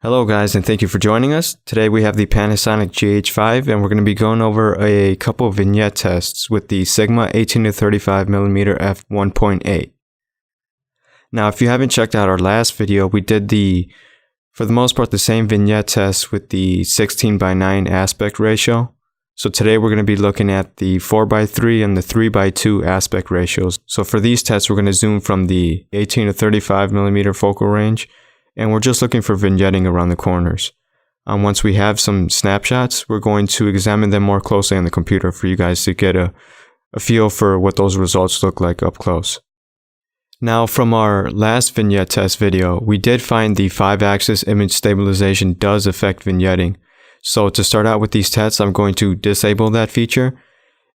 Hello guys, and thank you for joining us. Today we have the Panasonic GH5 and we're going to be going over a couple of vignette tests with the Sigma 18-35mm f1.8. Now if you haven't checked out our last video, we did for the most part the same vignette test with the 16:9 aspect ratio. So today we're going to be looking at the 4:3 and the 3:2 aspect ratios. So for these tests we're going to zoom from the 18-35mm focal range, and we're just looking for vignetting around the corners. Once we have some snapshots, we're going to examine them more closely on the computer for you guys to get a feel for what those results look like up close. Now from our last vignette test video, we did find the 5-axis image stabilization does affect vignetting. So to start out with these tests, I'm going to disable that feature,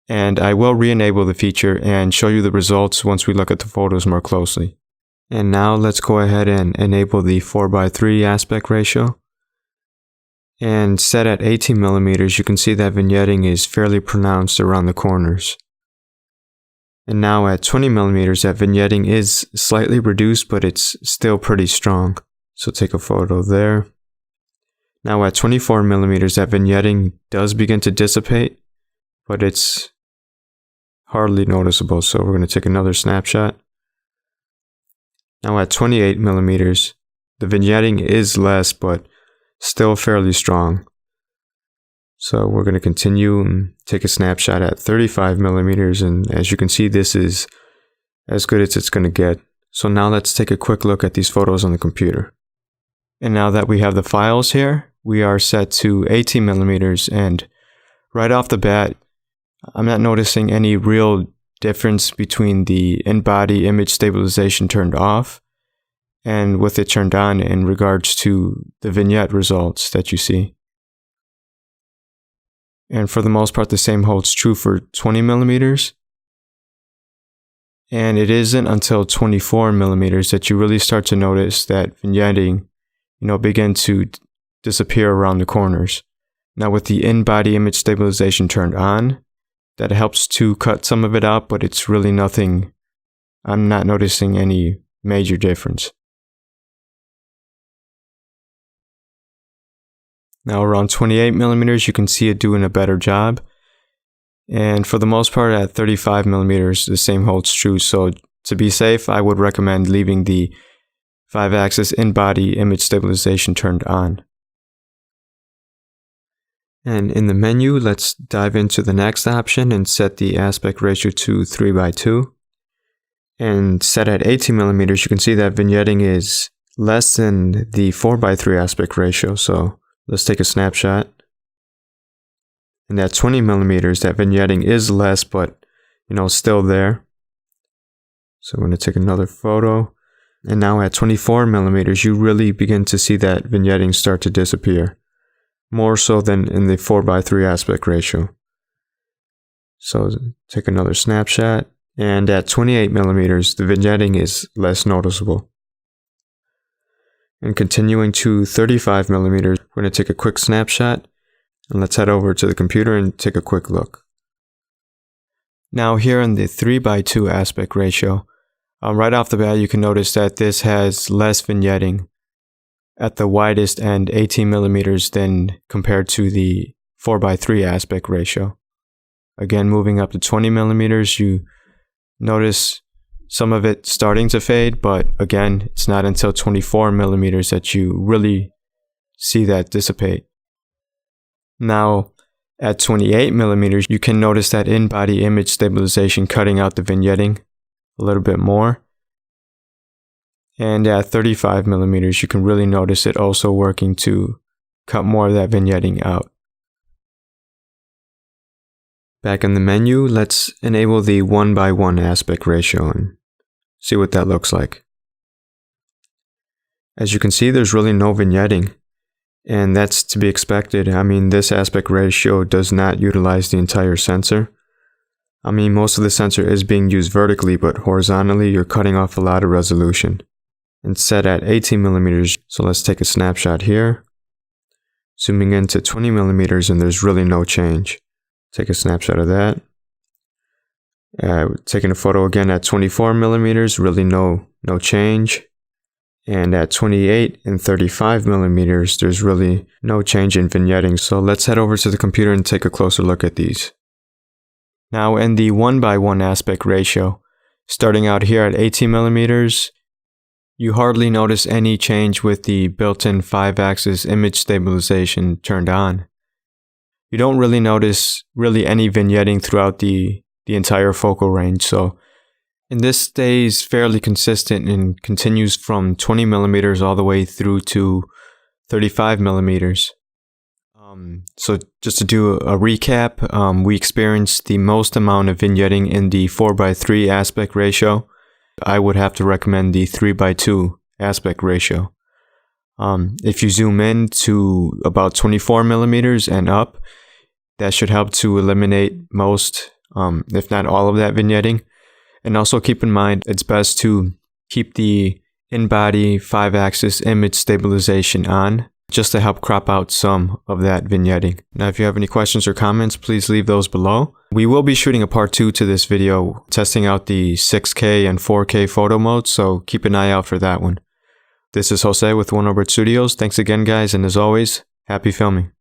and I will re-enable the feature and show you the results once we look at the photos more closely. And now let's go ahead and enable the 4:3 aspect ratio. And set at 18mm, you can see that vignetting is fairly pronounced around the corners. And now at 20mm, that vignetting is slightly reduced, but it's still pretty strong. So take a photo there. Now at 24mm, that vignetting does begin to dissipate, but it's hardly noticeable. So we're going to take another snapshot. Now at 28mm, the vignetting is less, but still fairly strong. So we're going to continue and take a snapshot at 35mm, and as you can see, this is as good as it's going to get. So now let's take a quick look at these photos on the computer. And now that we have the files here, we are set to 18mm, and right off the bat, I'm not noticing any real difference between the in-body image stabilization turned off and with it turned on in regards to the vignette results that you see. And for the most part, the same holds true for 20mm. And it isn't until 24mm that you really start to notice that vignetting, begin to disappear around the corners. Now with the in-body image stabilization turned on, that helps to cut some of it out, but it's really nothing. I'm not noticing any major difference. Now around 28mm, you can see it doing a better job. And for the most part at 35mm, the same holds true. So to be safe, I would recommend leaving the 5-axis in-body image stabilization turned on. And in the menu, let's dive into the next option and set the aspect ratio to 3:2. And set at 18mm, you can see that vignetting is less than the 4:3 aspect ratio. So let's take a snapshot. And at 20mm, that vignetting is less, but still there. So I'm going to take another photo. And now at 24mm, you really begin to see that vignetting start to disappear, more so than in the 4:3 aspect ratio. So take another snapshot, and at 28mm, the vignetting is less noticeable. And continuing to 35mm, we're going to take a quick snapshot, and let's head over to the computer and take a quick look. Now here in the 3:2 aspect ratio, right off the bat you can notice that this has less vignetting at the widest end, 18mm, than compared to the 4:3 aspect ratio. Again, moving up to 20mm, you notice some of it starting to fade, but again, it's not until 24mm that you really see that dissipate. Now, at 28mm, you can notice that in-body image stabilization cutting out the vignetting a little bit more. And at 35mm, you can really notice it also working to cut more of that vignetting out. Back in the menu, let's enable the 1:1 aspect ratio and see what that looks like. As you can see, there's really no vignetting, and that's to be expected. I mean, this aspect ratio does not utilize the entire sensor. I mean, most of the sensor is being used vertically, but horizontally, you're cutting off a lot of resolution. And set at 18mm, so let's take a snapshot here. Zooming into 20mm, and there's really no change. Take a snapshot of that. Taking a photo again at 24mm, really no change. And at 28 and 35 millimeters, there's really no change in vignetting. So let's head over to the computer and take a closer look at these. Now in the 1:1 aspect ratio, starting out here at 18 millimeters, you hardly notice any change with the built-in 5-axis image stabilization turned on. You don't really notice any vignetting throughout the entire focal range. So, and this stays fairly consistent and continues from 20 millimeters all the way through to 35 millimeters. So just to do a recap, we experienced the most amount of vignetting in the 4:3 aspect ratio. I would have to recommend the 3:2 aspect ratio. If you zoom in to about 24 millimeters and up, that should help to eliminate most, if not all of that vignetting. And also keep in mind, it's best to keep the in-body 5-axis image stabilization on, just to help crop out some of that vignetting. Now, if you have any questions or comments, please leave those below. We will be shooting a part 2 to this video, testing out the 6K and 4K photo modes, so keep an eye out for that one. This is Jose with One Studios. Thanks again, guys, and as always, happy filming.